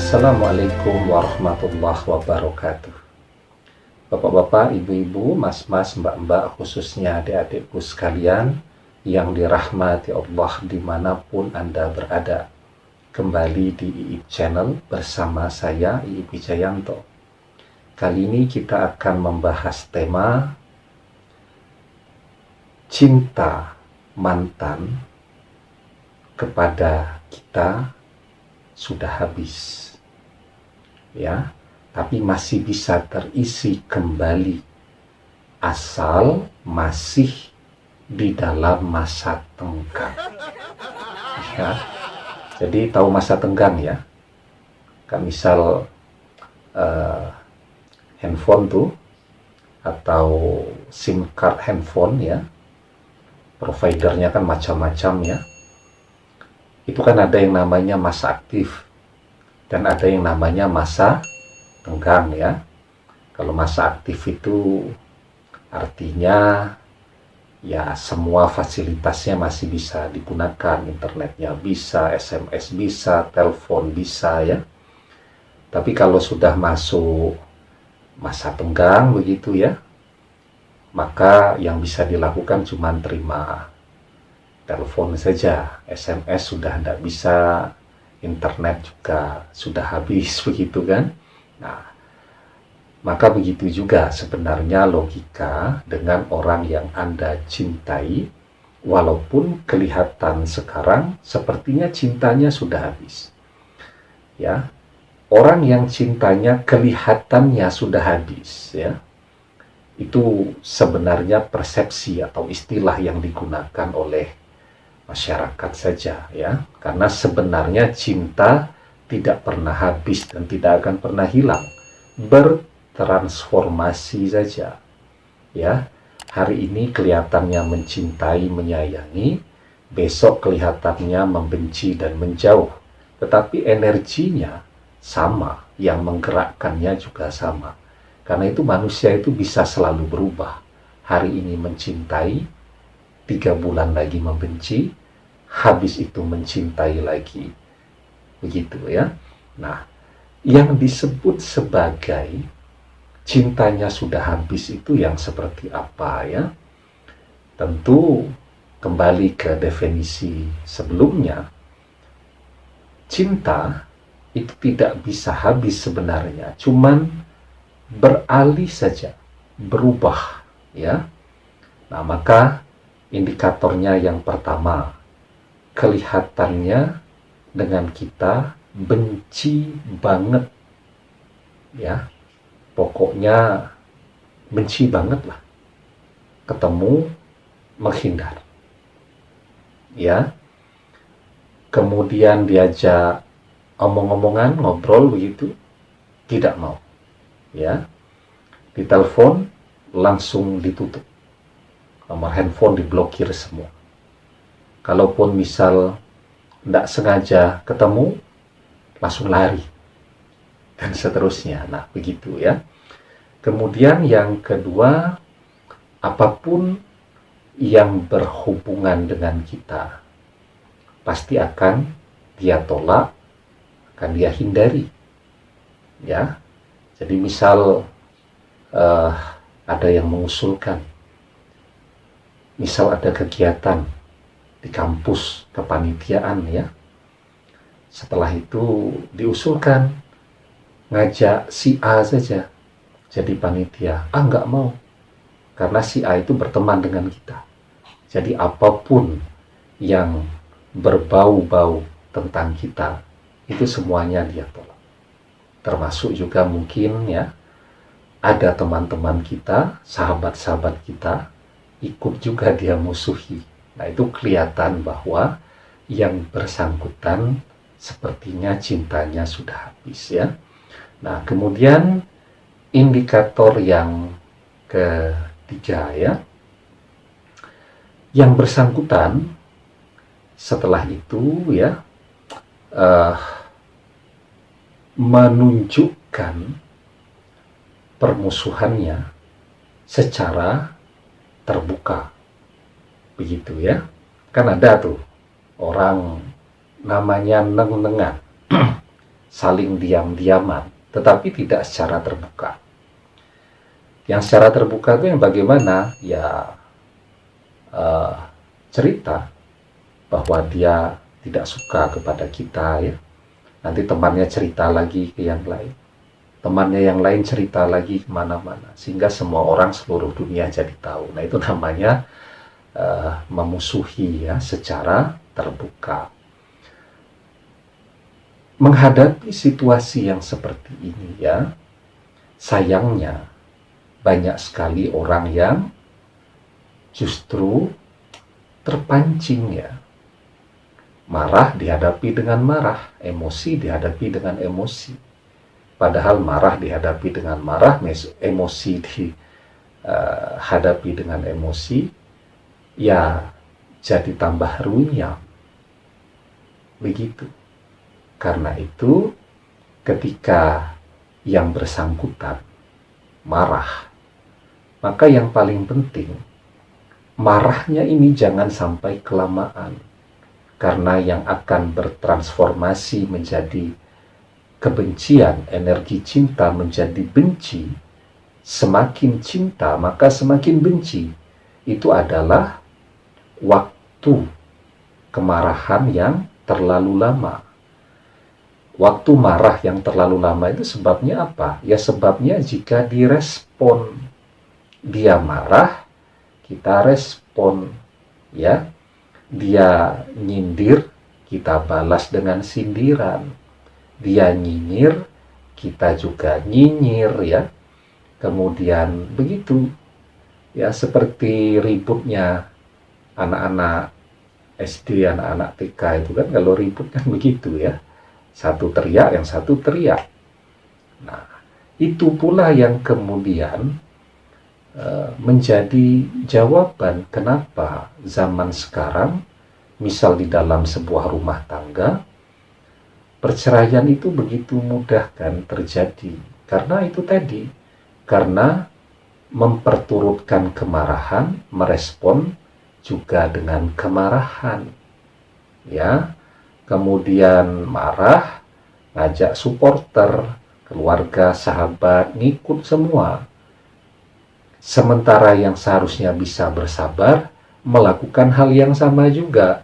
Assalamualaikum warahmatullahi wabarakatuh. Bapak-bapak, ibu-ibu, mas-mas, mbak-mbak, khususnya adik-adikku sekalian yang dirahmati Allah dimanapun Anda berada. Kembali di IIB Channel bersama saya, IIB Wijayanto. Kali ini kita akan membahas tema cinta mantan kepada kita sudah habis, ya, tapi masih bisa terisi kembali asal masih di dalam masa tenggang, ya. Jadi tahu masa tenggang ya, kan misal handphone tuh atau SIM card handphone ya, providernya kan macam-macam ya. Itu kan ada yang namanya masa aktif dan ada yang namanya masa tenggang ya. Kalau masa aktif itu artinya ya semua fasilitasnya masih bisa digunakan, internetnya bisa, SMS bisa, telepon bisa ya. Tapi kalau sudah masuk masa tenggang begitu ya, maka yang bisa dilakukan cuma terima telepon saja, SMS sudah tidak bisa, internet juga sudah habis begitu kan. Nah, maka begitu juga sebenarnya logika dengan orang yang Anda cintai, walaupun kelihatan sekarang sepertinya cintanya sudah habis. Ya, orang yang cintanya kelihatannya sudah habis ya, itu sebenarnya persepsi atau istilah yang digunakan oleh masyarakat saja ya, karena sebenarnya cinta tidak pernah habis dan tidak akan pernah hilang, bertransformasi saja ya. Hari ini kelihatannya mencintai, menyayangi, besok kelihatannya membenci dan menjauh, tetapi energinya sama, yang menggerakkannya juga sama. Karena itu manusia itu bisa selalu berubah. Hari ini mencintai, 3 bulan lagi membenci, habis itu mencintai lagi. Begitu ya. Nah, yang disebut sebagai cintanya sudah habis itu yang seperti apa ya? Tentu kembali ke definisi sebelumnya. Cinta itu tidak bisa habis sebenarnya, cuman beralih saja, berubah ya. Nah, maka indikatornya yang pertama, kelihatannya dengan kita benci banget ya, pokoknya benci banget lah, ketemu menghindar ya. Kemudian diajak omong-omongan, ngobrol begitu, tidak mau ya. Ditelepon langsung ditutup, nomor handphone diblokir semua. Kalaupun misal tidak sengaja ketemu, langsung lari dan seterusnya. Nah begitu ya. Kemudian yang kedua, apapun yang berhubungan dengan kita pasti akan dia tolak, akan dia hindari ya. Jadi misal ada yang mengusulkan, misal ada kegiatan di kampus kepanitiaan ya, setelah itu diusulkan ngajak si A saja jadi panitia, nggak mau, karena si A itu berteman dengan kita. Jadi apapun yang berbau-bau tentang kita itu semuanya dia tolak. Termasuk juga mungkin ya, ada teman-teman kita, sahabat-sahabat kita, ikut juga dia musuhi. Nah itu kelihatan bahwa yang bersangkutan sepertinya cintanya sudah habis ya. Nah kemudian indikator yang ketiga ya, yang bersangkutan setelah itu ya menunjukkan permusuhannya secara terbuka begitu ya. Kan ada tuh orang namanya neng-nengan saling diam-diaman, tetapi tidak secara terbuka. Yang secara terbuka itu yang bagaimana? Ya cerita bahwa dia tidak suka kepada kita ya. Nanti temannya cerita lagi ke yang lain. Temannya yang lain cerita lagi kemana-mana. Sehingga semua orang seluruh dunia jadi tahu. Nah itu namanya memusuhi ya secara terbuka. Menghadapi situasi yang seperti ini ya, sayangnya banyak sekali orang yang justru terpancing ya. Marah dihadapi dengan marah, emosi dihadapi dengan emosi. Padahal marah dihadapi dengan marah, emosi dihadapi dengan emosi, ya jadi tambah runyam. Begitu. Karena itu, ketika yang bersangkutan marah, maka yang paling penting, marahnya ini jangan sampai kelamaan. Karena yang akan bertransformasi menjadi kebencian, energi cinta menjadi benci, semakin cinta maka semakin benci. Itu adalah waktu kemarahan yang terlalu lama. Waktu marah yang terlalu lama itu sebabnya apa? Ya sebabnya jika direspon. Dia marah, kita respon. Ya, dia nyindir, kita balas dengan sindiran. Dia nyinyir, kita juga nyinyir ya. Kemudian begitu. Ya seperti ributnya anak-anak SD, anak-anak TK itu kan kalau ribut kan begitu ya. Satu teriak, yang satu teriak. Nah, itu pula yang kemudian menjadi jawaban kenapa zaman sekarang, misal di dalam sebuah rumah tangga, perceraian itu begitu mudah kan terjadi. Karena itu tadi, karena memperturutkan kemarahan, merespon juga dengan kemarahan. Ya, kemudian marah, ngajak supporter, keluarga, sahabat, ngikut semua. Sementara yang seharusnya bisa bersabar, melakukan hal yang sama juga.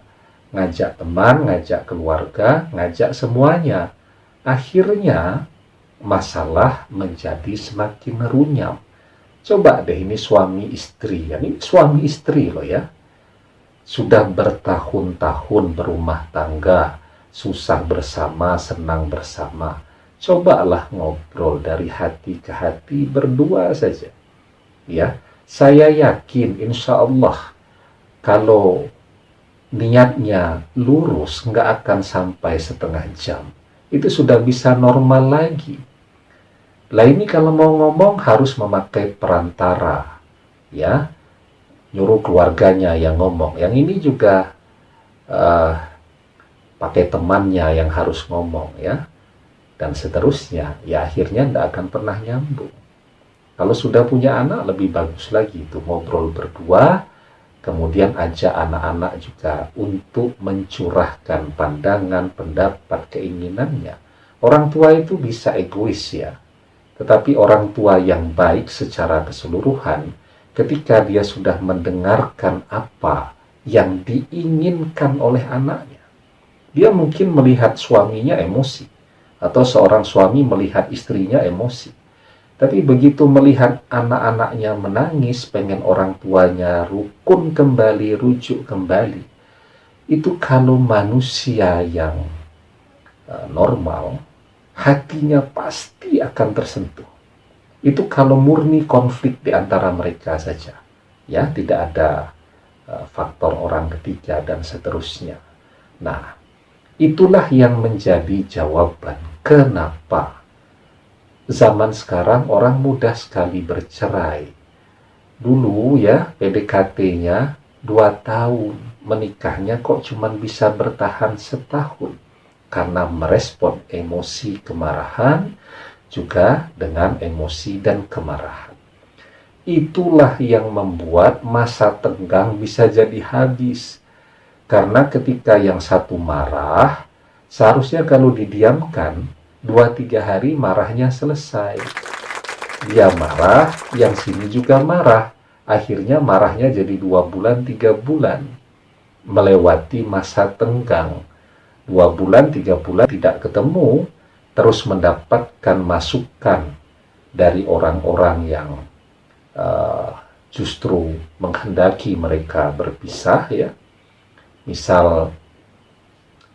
Ngajak teman, ngajak keluarga, ngajak semuanya. Akhirnya, masalah menjadi semakin runyam. Coba deh ini suami istri. Ini suami istri loh ya. Sudah bertahun-tahun berumah tangga, susah bersama, senang bersama. Cobalah ngobrol dari hati ke hati berdua saja. Ya, saya yakin insya Allah kalau niatnya lurus nggak akan sampai setengah jam. Itu sudah bisa normal lagi. Lah ini kalau mau ngomong harus memakai perantara. Ya, nyuruh keluarganya yang ngomong. Yang ini juga pakai temannya yang harus ngomong ya. Dan seterusnya. Ya akhirnya tidak akan pernah nyambung. Kalau sudah punya anak lebih bagus lagi itu ngobrol berdua. Kemudian ajak anak-anak juga untuk mencurahkan pandangan, pendapat, keinginannya. Orang tua itu bisa egois ya. Tetapi orang tua yang baik secara keseluruhan, ketika dia sudah mendengarkan apa yang diinginkan oleh anaknya, dia mungkin melihat suaminya emosi, atau seorang suami melihat istrinya emosi. Tapi begitu melihat anak-anaknya menangis, pengen orang tuanya rukun kembali, rujuk kembali, itu kalau manusia yang normal, hatinya pasti akan tersentuh. Itu kalau murni konflik di antara mereka saja, ya tidak ada faktor orang ketiga dan seterusnya. Nah, itulah yang menjadi jawaban kenapa zaman sekarang orang mudah sekali bercerai. Dulu ya PDKT-nya 2 tahun, menikahnya kok cuman bisa bertahan setahun. Karena merespon emosi kemarahan juga dengan emosi dan kemarahan. Itulah yang membuat masa tenggang bisa jadi habis. Karena ketika yang satu marah, seharusnya kalau didiamkan, 2-3 hari marahnya selesai. Dia marah, yang sini juga marah. Akhirnya marahnya jadi 2 bulan, 3 bulan. Melewati masa tenggang. 2 bulan, 3 bulan tidak ketemu, terus mendapatkan masukan dari orang-orang yang justru menghendaki mereka berpisah, ya. Misal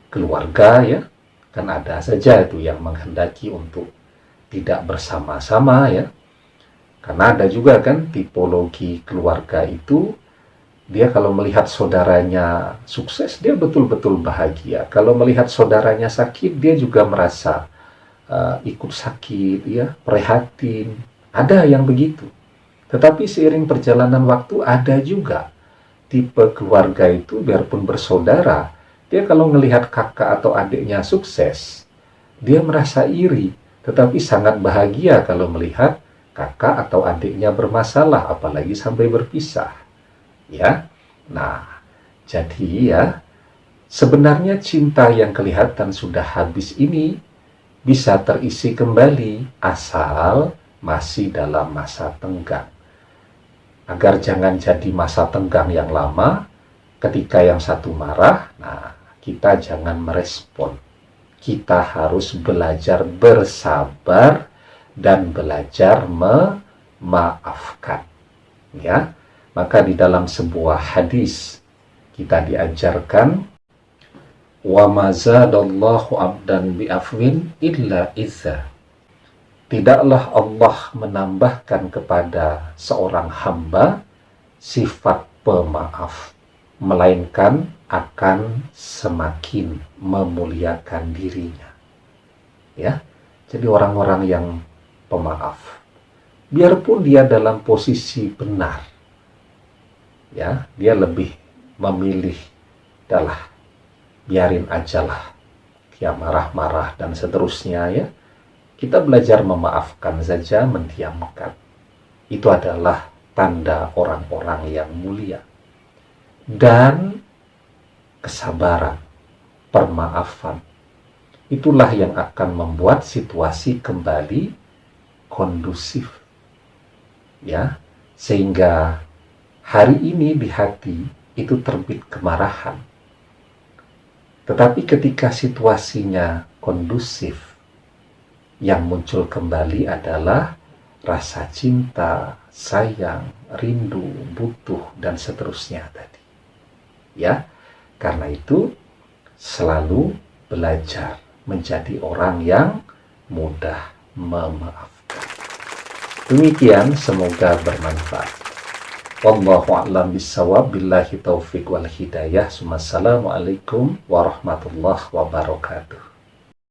keluarga, ya, kan ada saja itu yang menghendaki untuk tidak bersama-sama, ya. Karena ada juga kan tipologi keluarga itu, dia kalau melihat saudaranya sukses, dia betul-betul bahagia. Kalau melihat saudaranya sakit, dia juga merasa ikut sakit, ya, prihatin. Ada yang begitu. Tetapi seiring perjalanan waktu ada juga tipe keluarga itu, biarpun bersaudara, dia kalau melihat kakak atau adiknya sukses, dia merasa iri, tetapi sangat bahagia kalau melihat kakak atau adiknya bermasalah, apalagi sampai berpisah. Ya. Nah, jadi ya, sebenarnya cinta yang kelihatan sudah habis ini bisa terisi kembali asal masih dalam masa tenggang. Agar jangan jadi masa tenggang yang lama, ketika yang satu marah, nah, kita jangan merespon. Kita harus belajar bersabar dan belajar memaafkan. Ya, maka di dalam sebuah hadis kita diajarkan, wa mazadallahu abdan bi'afwin illa izza. Tidaklah Allah menambahkan kepada seorang hamba sifat pemaaf, melainkan akan semakin memuliakan dirinya. Ya, jadi orang-orang yang pemaaf, biarpun dia dalam posisi benar, ya, dia lebih memilih adalah biarin ajalah dia marah-marah dan seterusnya, ya. Kita belajar memaafkan saja, mendiamkan. Itu adalah tanda orang-orang yang mulia. Dan kesabaran, permaafan, itulah yang akan membuat situasi kembali kondusif. Ya, sehingga hari ini di hati itu terbit kemarahan. Tetapi ketika situasinya kondusif, yang muncul kembali adalah rasa cinta, sayang, rindu, butuh, dan seterusnya tadi. Ya, karena itu selalu belajar menjadi orang yang mudah memaafkan. Demikian, semoga bermanfaat. Wallahu a'lam bishawab, billahi taufiq wal hidayah. Assalamualaikum warahmatullahi wabarakatuh.